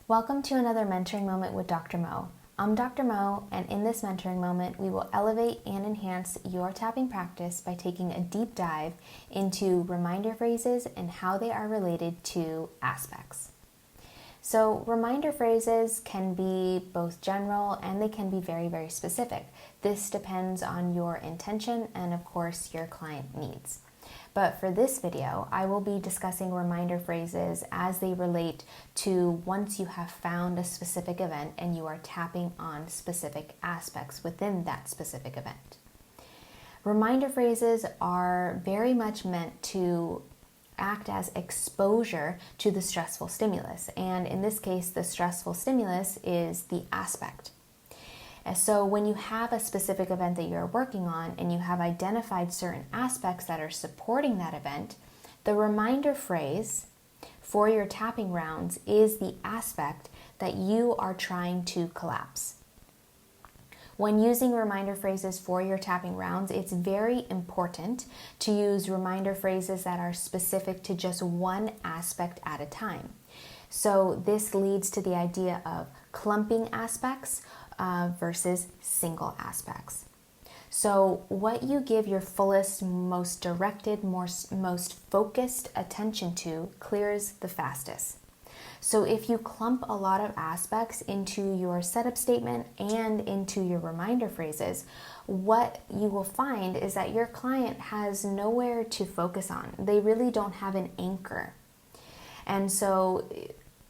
Welcome to another mentoring moment with Dr. Mo. I'm Dr. Mo, and in this mentoring moment, we will elevate and enhance your tapping practice by taking a deep dive into reminder phrases and how they are related to aspects. So, reminder phrases can be both general and they can be very, very specific. This depends on your intention and, of course, your client needs. But for this video, I will be discussing reminder phrases as they relate to once you have found a specific event and you are tapping on specific aspects within that specific event. Reminder phrases are very much meant to act as exposure to the stressful stimulus. And in this case, the stressful stimulus is the aspect. So when you have a specific event that you're working on and you have identified certain aspects that are supporting that event, the reminder phrase for your tapping rounds is the aspect that you are trying to collapse. When using reminder phrases for your tapping rounds, it's very important to use reminder phrases that are specific to just one aspect at a time. So this leads to the idea of clumping aspects versus single aspects. So what you give your fullest, most directed, most focused attention to clears the fastest. So if you clump a lot of aspects into your setup statement and into your reminder phrases, what you will find is that your client has nowhere to focus on. They really don't have an anchor. And so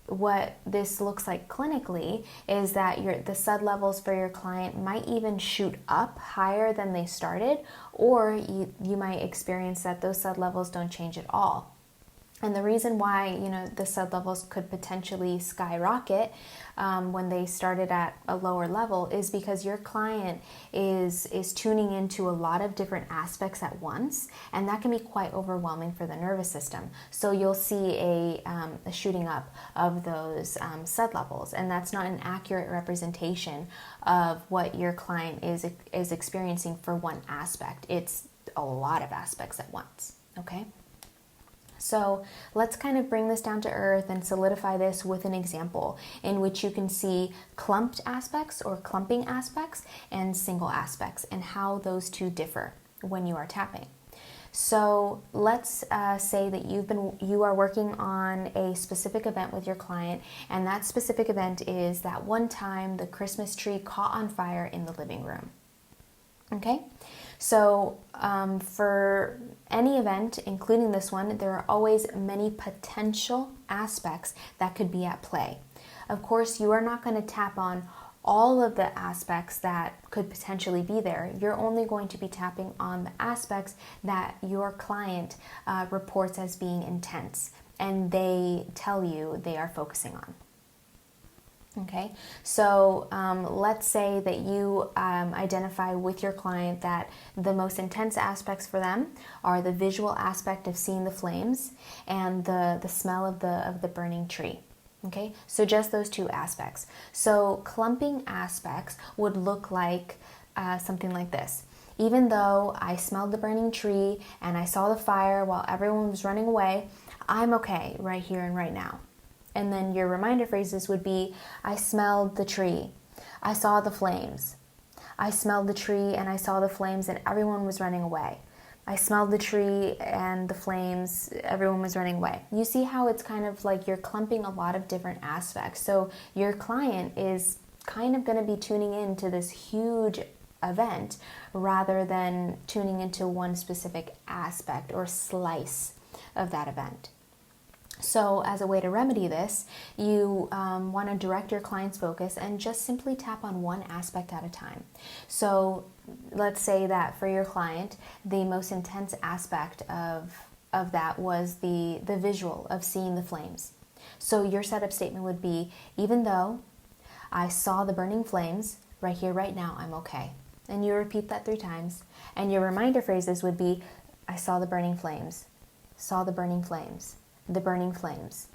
what this looks like clinically is that the SUD levels for your client might even shoot up higher than they started, or you might experience that those SUD levels don't change at all. And the reason why, the SUD levels could potentially skyrocket when they started at a lower level is because your client is tuning into a lot of different aspects at once, and that can be quite overwhelming for the nervous system. So you'll see a shooting up of those SUD levels, and that's not an accurate representation of what your client is experiencing for one aspect. It's a lot of aspects at once, okay? So let's kind of bring this down to earth and solidify this with an example in which you can see clumped aspects or clumping aspects and single aspects and how those two differ when you are tapping. So let's say that you are working on a specific event with your client, and that specific event is that one time the Christmas tree caught on fire in the living room. Okay? So for any event, including this one, there are always many potential aspects that could be at play. Of course, you are not going to tap on all of the aspects that could potentially be there. You're only going to be tapping on the aspects that your client reports as being intense and they tell you they are focusing on. Okay, so let's say that you identify with your client that the most intense aspects for them are the visual aspect of seeing the flames and the smell of the burning tree. Okay, so just those two aspects. So clumping aspects would look like something like this. Even though I smelled the burning tree and I saw the fire while everyone was running away, I'm okay right here and right now. And then your reminder phrases would be, I smelled the tree. I saw the flames. I smelled the tree and I saw the flames and everyone was running away. I smelled the tree and the flames, everyone was running away. You see how it's kind of like you're clumping a lot of different aspects. So your client is kind of going to be tuning into this huge event rather than tuning into one specific aspect or slice of that event. So as a way to remedy this, you want to direct your client's focus and just simply tap on one aspect at a time. So let's say that for your client, the most intense aspect of that was the visual of seeing the flames. So your setup statement would be, even though I saw the burning flames, right here, right now, I'm okay. And you repeat that 3 times. And your reminder phrases would be, I saw the burning flames, saw the burning flames. The burning flames,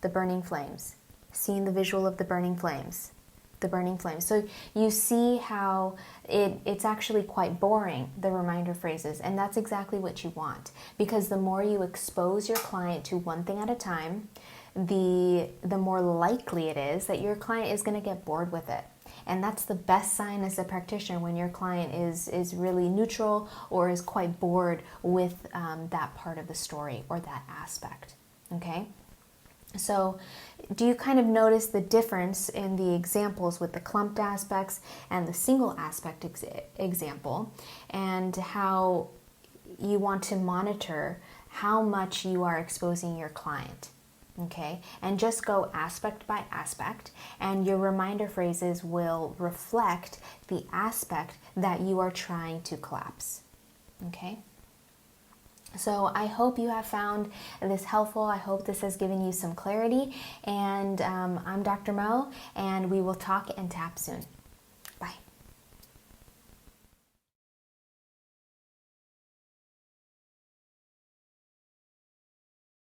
the burning flames, seeing the visual of the burning flames, the burning flames. So you see how it's actually quite boring, the reminder phrases, and that's exactly what you want, because the more you expose your client to one thing at a time, the more likely it is that your client is going to get bored with it. And that's the best sign as a practitioner, when your client is really neutral or is quite bored with that part of the story or that aspect. Okay? So do you kind of notice the difference in the examples with the clumped aspects and the single aspect example, and how you want to monitor how much you are exposing your client? Okay, and just go aspect by aspect, and your reminder phrases will reflect the aspect that you are trying to collapse. Okay, so I hope you have found this helpful. I hope this has given you some clarity, and I'm Dr. Mo, and we will talk and tap soon.